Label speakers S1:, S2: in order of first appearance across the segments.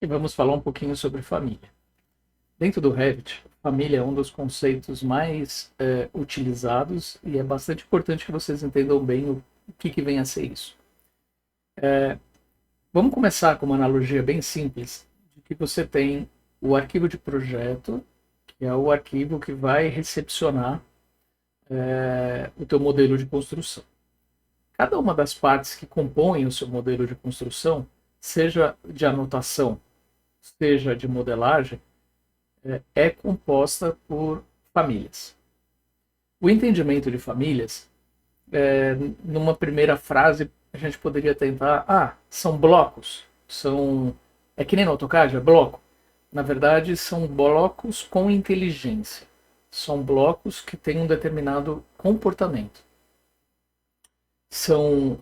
S1: E vamos falar um pouquinho sobre família. Dentro do Revit, família é um dos conceitos mais utilizados e é bastante importante que vocês entendam bem o que vem a ser isso. Vamos começar com uma analogia bem simples, de que você tem o arquivo de projeto, que é o arquivo que vai recepcionar o teu modelo de construção. Cada uma das partes que compõem o seu modelo de construção, seja de anotação, seja de modelagem, é composta por famílias. O entendimento de famílias, numa primeira frase, a gente poderia tentar, são blocos, é que nem no AutoCAD, é bloco. Na verdade, são blocos com inteligência. São blocos que têm um determinado comportamento. São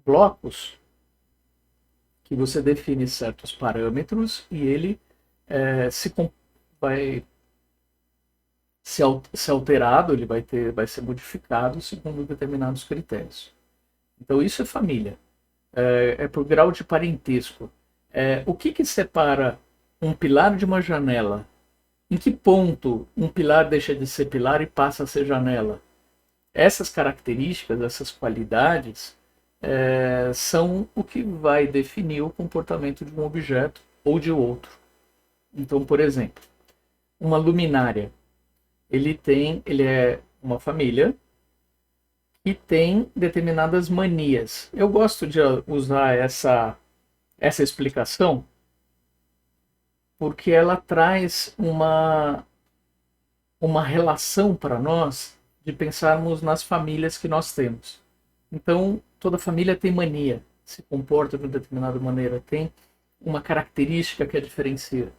S1: blocos que você define certos parâmetros e ele vai ser alterado, ele vai ser modificado segundo determinados critérios. Então isso é família. É por grau de parentesco. O que separa um pilar de uma janela? Em que ponto um pilar deixa de ser pilar e passa a ser janela? Essas características, essas qualidades, são o que vai definir o comportamento de um objeto ou de outro. Então, por exemplo, uma luminária. Ele é uma família que tem determinadas manias. Eu gosto de usar essa explicação porque ela traz uma relação para nós de pensarmos nas famílias que nós temos. Então, toda família tem mania, se comporta de uma determinada maneira, tem uma característica que a diferencia.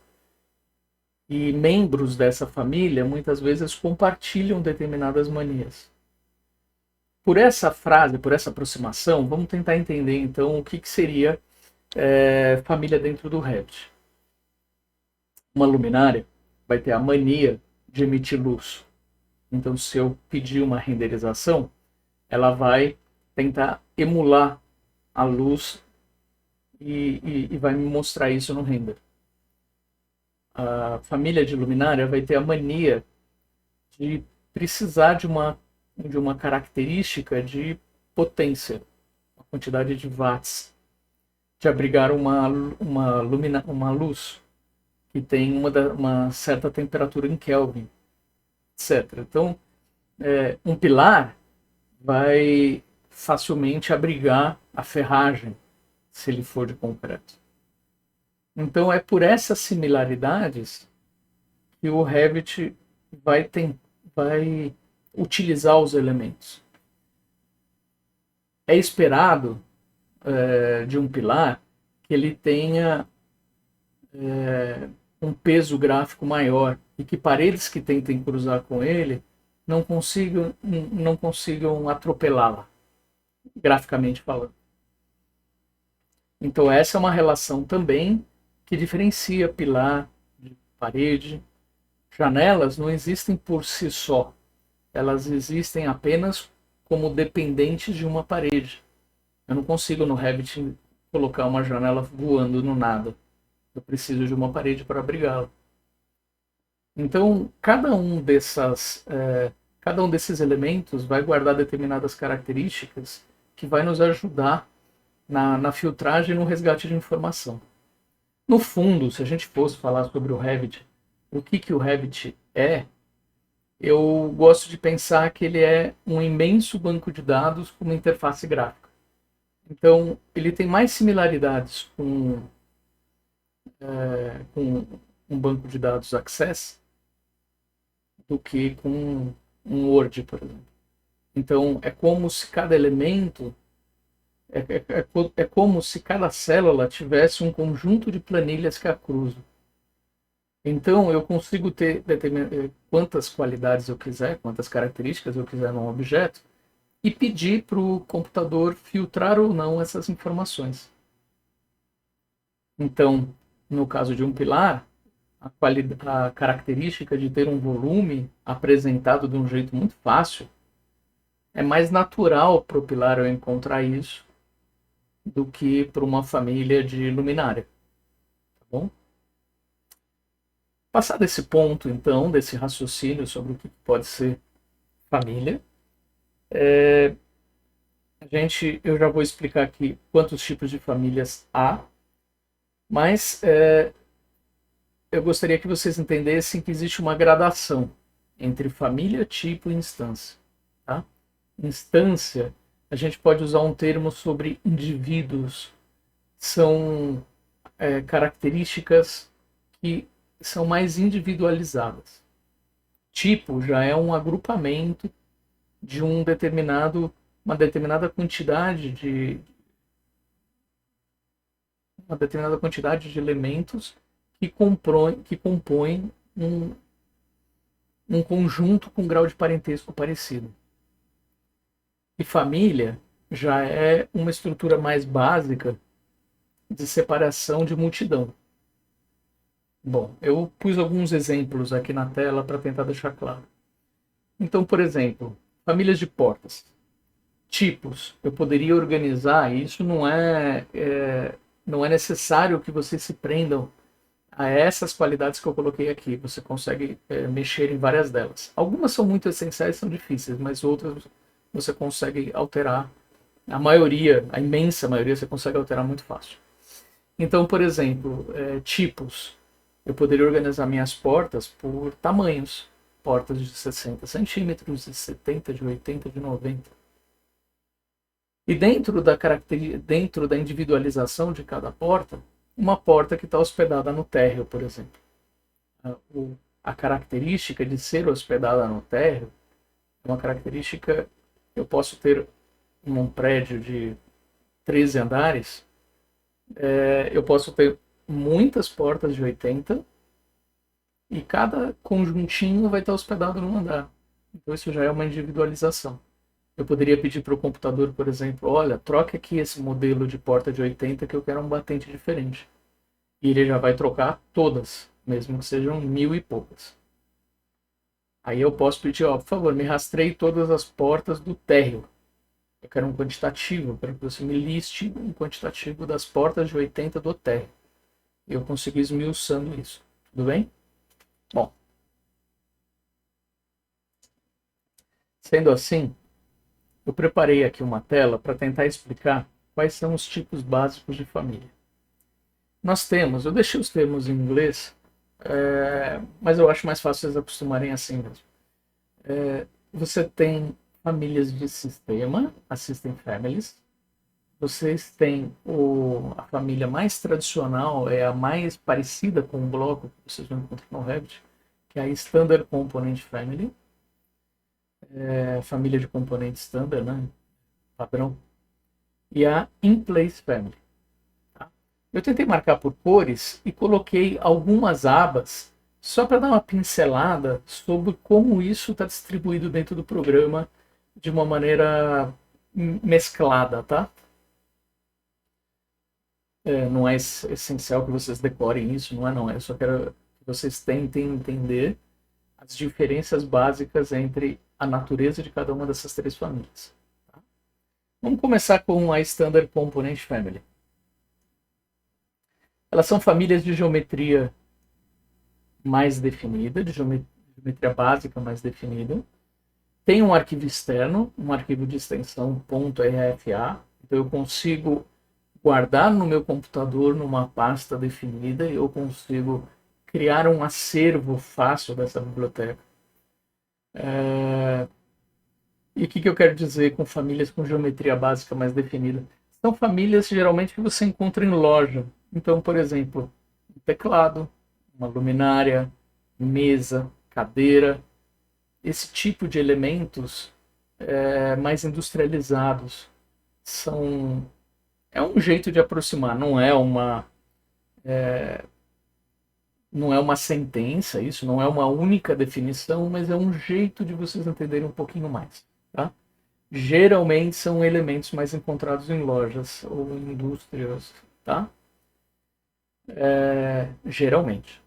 S1: E membros dessa família muitas vezes compartilham determinadas manias. Por essa frase, por essa aproximação, vamos tentar entender então o que seria família dentro do Revit. Uma luminária vai ter a mania de emitir luz. Então, se eu pedir uma renderização, ela vai tentar emular a luz e vai me mostrar isso no render. A família de luminária vai ter a mania de precisar de uma característica de potência, uma quantidade de watts, de abrigar uma luz que tem uma certa temperatura em Kelvin, etc. Então, um pilar vai facilmente abrigar a ferragem, se ele for de concreto. Então, é por essas similaridades que o Revit vai utilizar os elementos. É esperado de um pilar que ele tenha um peso gráfico maior e que paredes que tentem cruzar com ele não consigam atropelá-la, graficamente falando. Então essa é uma relação também que diferencia pilar de parede. Janelas não existem por si só, elas existem apenas como dependentes de uma parede. Eu não consigo no Revit colocar uma janela voando no nada. Eu preciso de uma parede para abrigá-la. Então, cada um desses elementos vai guardar determinadas características que vai nos ajudar na filtragem e no resgate de informação. No fundo, se a gente fosse falar sobre o Revit, o que o Revit é, eu gosto de pensar que ele é um imenso banco de dados com uma interface gráfica. Então, ele tem mais similaridades com um banco de dados Access do que com um Word, por exemplo. Então, é como se cada elemento, é como se cada célula tivesse um conjunto de planilhas que a cruzam. Então, eu consigo ter quantas qualidades eu quiser, quantas características eu quiser num objeto, e pedir para o computador filtrar ou não essas informações. Então, no caso de um pilar, a característica de ter um volume apresentado de um jeito muito fácil, é mais natural para o pilar eu encontrar isso do que para uma família de luminária. bom? Passado esse ponto, então, desse raciocínio sobre o que pode ser família, eu já vou explicar aqui quantos tipos de famílias há, mas eu gostaria que vocês entendessem que existe uma gradação entre família, tipo e instância. Tá? Instância, a gente pode usar um termo sobre indivíduos, são características que são mais individualizadas. Tipo já é um agrupamento de uma determinada quantidade de elementos que compõem um conjunto com grau de parentesco parecido. E família já é uma estrutura mais básica de separação de multidão. Bom, eu pus alguns exemplos aqui na tela para tentar deixar claro. Então, por exemplo, famílias de portas. Tipos, eu poderia organizar, e isso não é necessário que vocês se prendam a essas qualidades que eu coloquei aqui. Você consegue mexer em várias delas. Algumas são muito essenciais, são difíceis, mas outras você consegue alterar. A maioria, a imensa maioria, você consegue alterar muito fácil. Então, por exemplo, tipos. Eu poderia organizar minhas portas por tamanhos. Portas de 60 centímetros, de 70, de 80, de 90. E dentro da individualização de cada porta, uma porta que está hospedada no térreo, por exemplo. A característica de ser hospedada no térreo é uma característica. Eu posso ter um prédio de 13 andares, eu posso ter muitas portas de 80 e cada conjuntinho vai estar hospedado num andar. Então isso já é uma individualização. Eu poderia pedir para o computador, por exemplo, olha, troque aqui esse modelo de porta de 80 que eu quero um batente diferente. E ele já vai trocar todas, mesmo que sejam 1000 e poucas. Aí eu posso pedir, por favor, me rastreie todas as portas do térreo. Eu quero um quantitativo, eu quero que você me liste um quantitativo das portas de 80 do térreo. Eu consigo esmiuçando isso. Tudo bem? Bom. Sendo assim, eu preparei aqui uma tela para tentar explicar quais são os tipos básicos de família. Nós temos, eu deixei os termos em inglês, mas eu acho mais fácil vocês acostumarem assim mesmo. Você tem famílias de sistema, as System Families. Vocês têm a família mais tradicional, é a mais parecida com o bloco que vocês vão encontrar no Revit, que é a Standard Component Family. Família de componentes standard, né? Padrão. E a In-Place Family. Tá? Eu tentei marcar por cores e coloquei algumas abas só para dar uma pincelada sobre como isso está distribuído dentro do programa de uma maneira mesclada, tá? Não é essencial que vocês decorem isso, não é não. Eu só quero que vocês tentem entender as diferenças básicas entre a natureza de cada uma dessas três famílias. Tá? Vamos começar com a Standard Component Family. Elas são famílias de geometria mais definida, de geometria básica mais definida. Tem um arquivo externo, um arquivo de extensão .rfa, então eu consigo guardar no meu computador numa pasta definida e eu consigo criar um acervo fácil dessa biblioteca. E o que eu quero dizer com famílias com geometria básica mais definida? São famílias geralmente que você encontra em loja. Então, por exemplo, um teclado, uma luminária, mesa, cadeira, esse tipo de elementos mais industrializados é um jeito de aproximar, não é uma sentença, isso não é uma única definição, mas é um jeito de vocês entenderem um pouquinho mais. Tá? Geralmente são elementos mais encontrados em lojas ou em indústrias. Tá? Geralmente.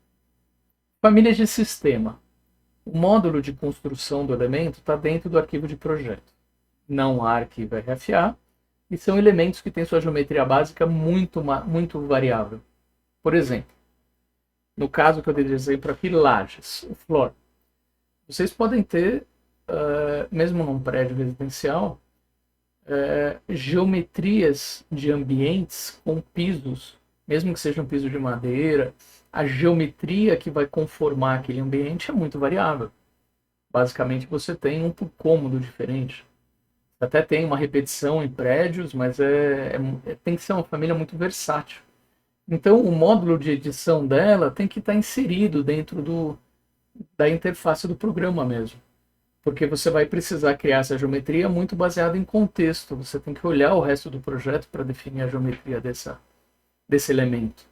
S1: Famílias de sistema. O módulo de construção do elemento está dentro do arquivo de projeto. Não há arquivo RFA, e são elementos que têm sua geometria básica muito variável. Por exemplo, No caso que eu dei de exemplo aqui, lajes, o floor. Vocês podem ter, mesmo num prédio residencial, geometrias de ambientes com pisos, mesmo que seja um piso de madeira, a geometria que vai conformar aquele ambiente é muito variável. Basicamente, você tem um cômodo diferente. Até tem uma repetição em prédios, mas tem que ser uma família muito versátil. Então, o módulo de edição dela tem que estar inserido dentro da interface do programa mesmo. Porque você vai precisar criar essa geometria muito baseada em contexto. Você tem que olhar o resto do projeto para definir a geometria desse elemento.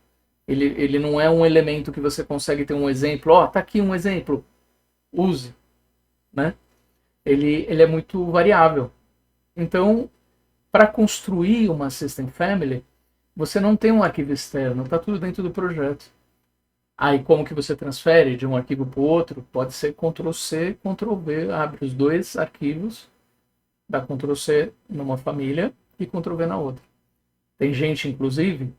S1: Ele não é um elemento que você consegue ter um exemplo. Ó, tá aqui um exemplo, use. Né? Ele é muito variável. Então, para construir uma System Family, você não tem um arquivo externo, está tudo dentro do projeto. Aí, como que você transfere de um arquivo para o outro? Pode ser Ctrl+C, Ctrl+V, abre os dois arquivos, dá Ctrl+C numa família e Ctrl+V na outra. Tem gente, inclusive,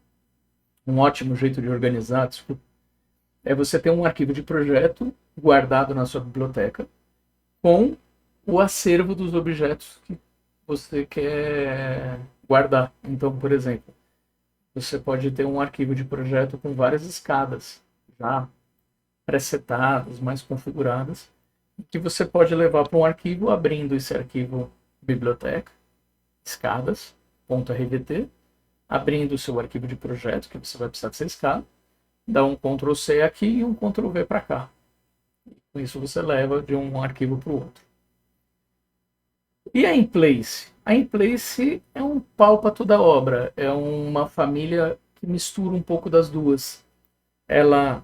S1: um ótimo jeito de organizar, desculpa, é você ter um arquivo de projeto guardado na sua biblioteca com o acervo dos objetos que você quer guardar. Então, por exemplo, você pode ter um arquivo de projeto com várias escadas já presetadas, mais configuradas, que você pode levar para um arquivo abrindo esse arquivo biblioteca, escadas.rdt, abrindo o seu arquivo de projeto, que você vai precisar dessa escada, dá um Ctrl+C aqui e um Ctrl+V para cá. Com isso você leva de um arquivo para o outro. E a InPlace? A InPlace é um pau para toda obra. É uma família que mistura um pouco das duas. Ela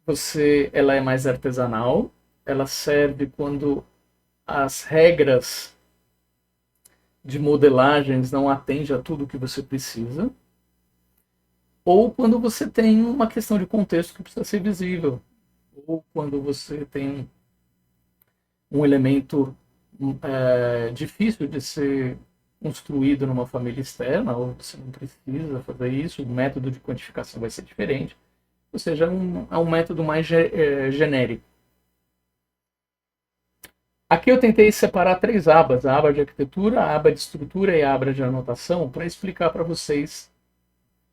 S1: é mais artesanal. Ela serve quando as regras de modelagens não atendem a tudo que você precisa. Ou quando você tem uma questão de contexto que precisa ser visível. Ou quando você tem um elemento difícil de ser construído numa família externa, ou você não precisa fazer isso, o método de quantificação vai ser diferente, ou seja, é um método mais genérico. Aqui eu tentei separar 3 abas, a aba de arquitetura, a aba de estrutura e a aba de anotação, para explicar para vocês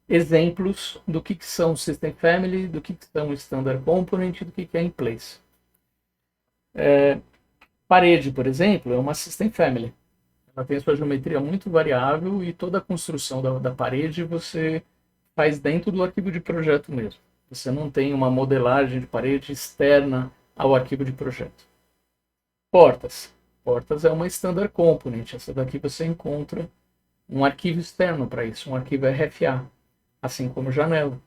S1: exemplos do que são System Family, do que são Standard Component e do que é InPlace. Parede, por exemplo, é uma System Family. Ela tem a sua geometria muito variável e toda a construção da parede você faz dentro do arquivo de projeto mesmo. Você não tem uma modelagem de parede externa ao arquivo de projeto. Portas. Portas é uma Standard Component. Essa daqui você encontra um arquivo externo para isso, um arquivo RFA, assim como janela.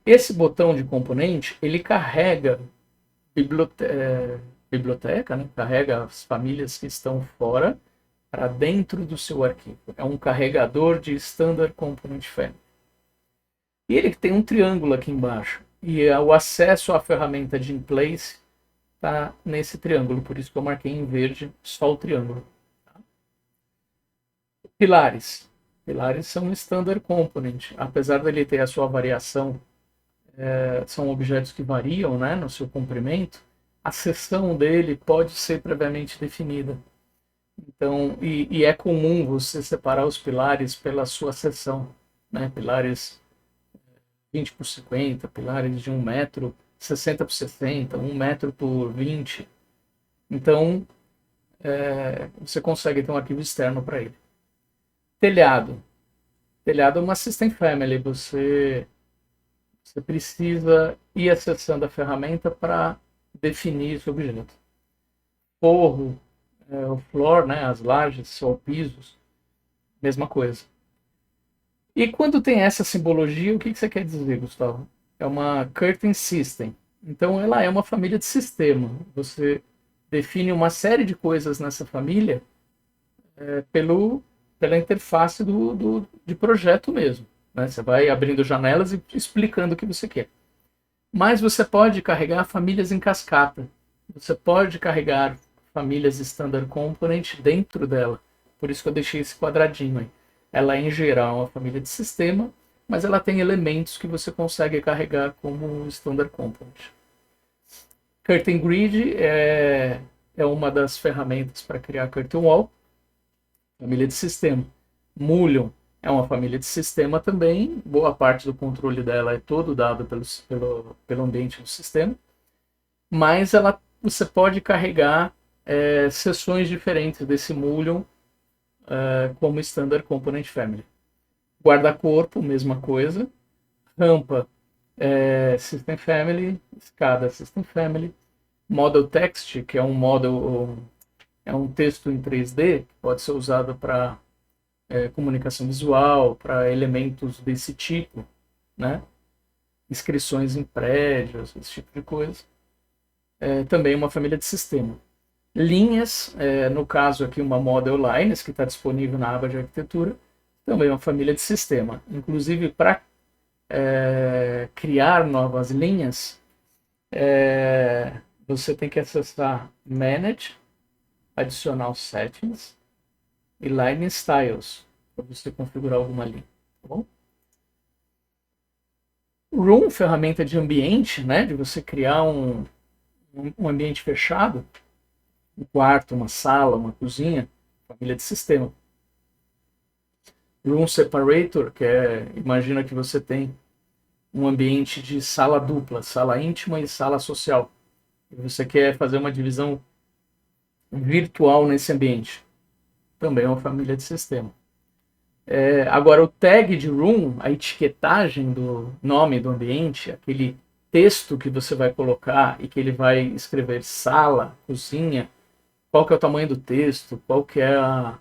S1: Esse botão de componente, ele carrega biblioteca, né? Carrega as famílias que estão fora para dentro do seu arquivo. É um carregador de Standard Component Family. E ele tem um triângulo aqui embaixo. E o acesso à ferramenta de InPlace está nesse triângulo. Por isso que eu marquei em verde só o triângulo. Pilares. Pilares são Standard Component. Apesar dele ter a sua variação, são objetos que variam, né, no seu comprimento, a seção dele pode ser previamente definida. Então, e é comum você separar os pilares pela sua seção, né? Pilares 20 por 50, pilares de 1 metro, 60 por 60, 1 metro por 20. Então, você consegue ter um arquivo externo para ele. Telhado. Telhado é uma System Family. Você precisa ir acessando a ferramenta para definir esse objeto. Forro, o floor, né, as lajes ou pisos, mesma coisa. E quando tem essa simbologia, o que você quer dizer, Gustavo? É uma curtain system. Então ela é uma família de sistema. Você define uma série de coisas nessa família pela interface de projeto mesmo. Né? Você vai abrindo janelas e explicando o que você quer. Mas você pode carregar famílias em cascata. Você pode carregar famílias Standard Component dentro dela. Por isso que eu deixei esse quadradinho aí. Ela é, em geral, uma família de sistema, mas ela tem elementos que você consegue carregar como Standard Component. Curtain Grid é uma das ferramentas para criar Curtain Wall, família de sistema. Mulion é uma família de sistema também, boa parte do controle dela é todo dado pelo ambiente do sistema, mas você pode carregar seções diferentes desse Mulion como Standard Component Family. Guarda-corpo, mesma coisa. Rampa, System Family. Escada, System Family. Model Text, que é um texto em 3D, que pode ser usado para comunicação visual, para elementos desse tipo, né? Inscrições em prédios, esse tipo de coisa. Também uma família de sistema. Linhas, no caso aqui uma Model Lines, que está disponível na aba de arquitetura, também uma família de sistema. Inclusive, para criar novas linhas, você tem que acessar Manage, adicionar os settings e Line Styles, para você configurar alguma linha. Tá bom? Room, ferramenta de ambiente, né, de você criar um ambiente fechado, um quarto, uma sala, uma cozinha, família de sistema. Room Separator, imagina que você tem um ambiente de sala dupla, sala íntima e sala social. E você quer fazer uma divisão virtual nesse ambiente. Também é uma família de sistema. Agora, o tag de room, a etiquetagem do nome do ambiente, aquele texto que você vai colocar e que ele vai escrever sala, cozinha, qual que é o tamanho do texto, qual que é a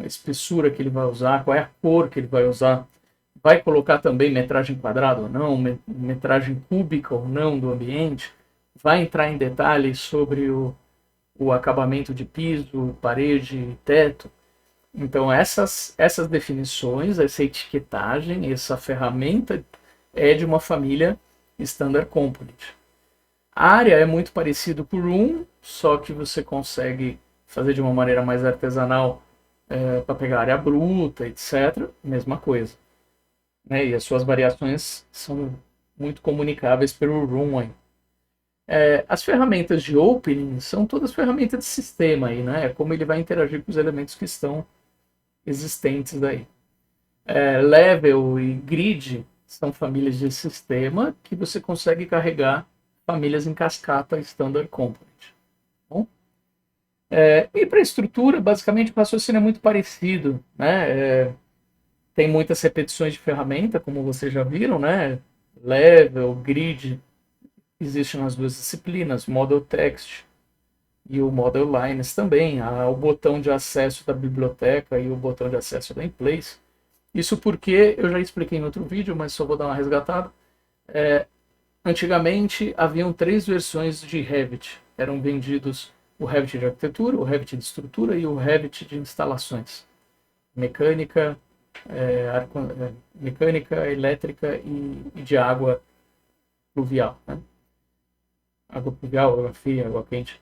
S1: espessura que ele vai usar, qual é a cor que ele vai usar, vai colocar também metragem quadrada ou não, metragem cúbica ou não do ambiente, vai entrar em detalhes sobre o acabamento de piso, parede e teto. Então essas definições, essa etiquetagem, essa ferramenta é de uma família Standard Component. A área é muito parecido com o Room, só que você consegue fazer de uma maneira mais artesanal para pegar área bruta, etc. Mesma coisa. Né? E as suas variações são muito comunicáveis pelo Room aí. As ferramentas de opening são todas ferramentas de sistema aí, né? É como ele vai interagir com os elementos que estão existentes daí. Level e grid são famílias de sistema que você consegue carregar famílias em cascata Standard Component. Bom? E para a estrutura, basicamente o raciocínio é muito parecido, né? Tem muitas repetições de ferramenta, como vocês já viram, né? Level, grid, existem nas duas disciplinas, Model Text e o Model Lines também. Há o botão de acesso da biblioteca e o botão de acesso da Inplace. Isso porque, eu já expliquei em outro vídeo, mas só vou dar uma resgatada. Antigamente, haviam 3 versões de Revit. Eram vendidos o Revit de arquitetura, o Revit de estrutura e o Revit de instalações. Mecânica, mecânica, elétrica e de água pluvial. Né? Água pluvial, água fria, água quente.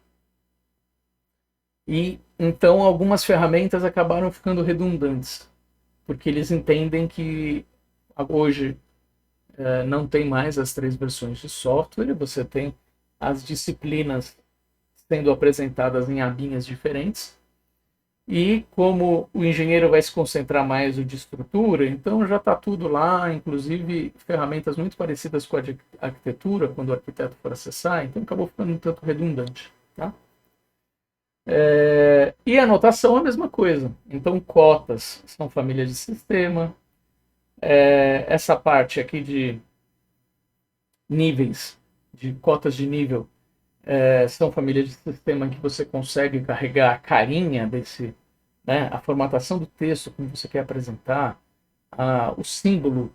S1: E então algumas ferramentas acabaram ficando redundantes, porque eles entendem que hoje não tem mais as 3 versões de software, você tem as disciplinas sendo apresentadas em abinhas diferentes, e como o engenheiro vai se concentrar mais no de estrutura, então já está tudo lá, inclusive ferramentas muito parecidas com a de arquitetura, quando o arquiteto for acessar, então acabou ficando um tanto redundante. Tá? E a notação é a mesma coisa. Então, cotas são famílias de sistema. Essa parte aqui de níveis, de cotas de nível, são famílias de sistema que você consegue carregar a carinha desse, né, a formatação do texto, como você quer apresentar, o símbolo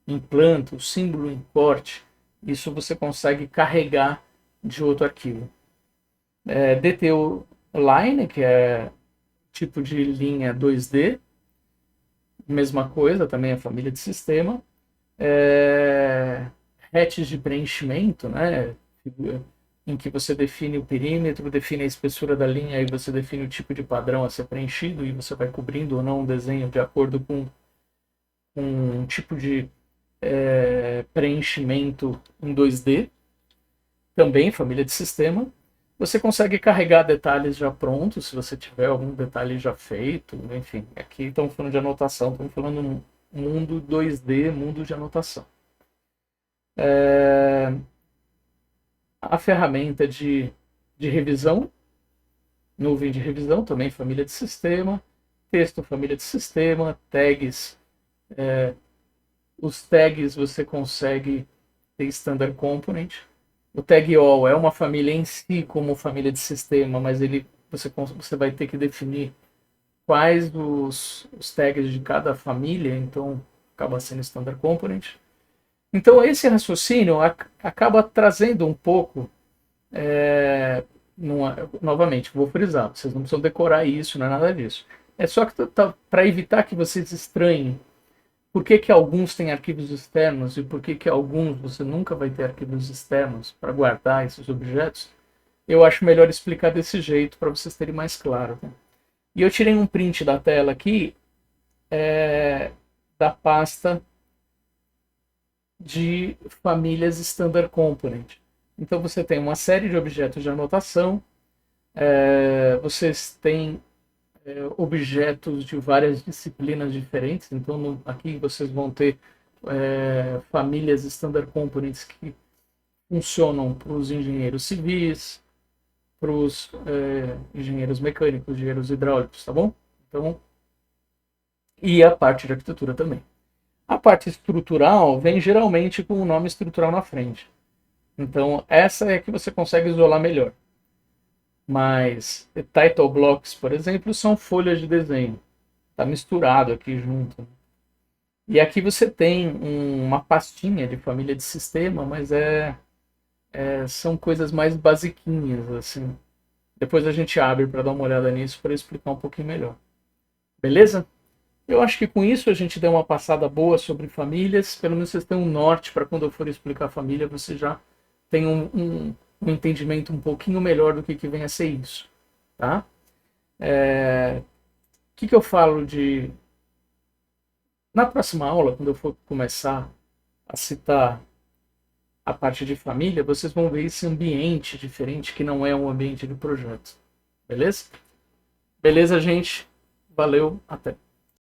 S1: em planta, o símbolo em corte, isso você consegue carregar de outro arquivo. DTO Line, que é tipo de linha 2D, mesma coisa, também é família de sistema. Hatches de preenchimento, né, em que você define o perímetro, define a espessura da linha e você define o tipo de padrão a ser preenchido e você vai cobrindo ou não o desenho de acordo com com um tipo de preenchimento em 2D, também família de sistema. Você consegue carregar detalhes já prontos, se você tiver algum detalhe já feito, enfim. Aqui estamos falando de anotação, estamos falando mundo 2D, mundo de anotação. A ferramenta de revisão, nuvem de revisão, também família de sistema, texto, família de sistema, tags. Os tags você consegue ter standard component. O tag all é uma família em si como família de sistema, mas você vai ter que definir quais os tags de cada família, então acaba sendo standard component. Então esse raciocínio acaba trazendo um pouco, novamente, vou frisar, vocês não precisam decorar isso, não é nada disso. É só que para evitar que vocês estranhem por que alguns têm arquivos externos e por que alguns você nunca vai ter arquivos externos para guardar esses objetos, eu acho melhor explicar desse jeito para vocês terem mais claro. Né? E eu tirei um print da tela aqui da pasta de famílias Standard Component. Então você tem uma série de objetos de anotação, vocês têm objetos de várias disciplinas diferentes, então aqui vocês vão ter famílias Standard Components que funcionam para os engenheiros civis, para os engenheiros mecânicos, engenheiros hidráulicos, tá bom? Então, e a parte de arquitetura também. A parte estrutural vem geralmente com o nome estrutural na frente. Então, essa é que você consegue isolar melhor. Mas title blocks, por exemplo, são folhas de desenho. Está misturado aqui junto. E aqui você tem uma pastinha de família de sistema, mas são coisas mais basiquinhas, assim. Depois a gente abre para dar uma olhada nisso para explicar um pouquinho melhor. Beleza? Eu acho que com isso a gente deu uma passada boa sobre famílias. Pelo menos vocês têm um norte para quando eu for explicar a família, você já tem um entendimento um pouquinho melhor do que vem a ser isso. Tá? O que eu falo de... Na próxima aula, quando eu for começar a citar a parte de família, vocês vão ver esse ambiente diferente que não é um ambiente de projeto. Beleza? Beleza, gente? Valeu, até.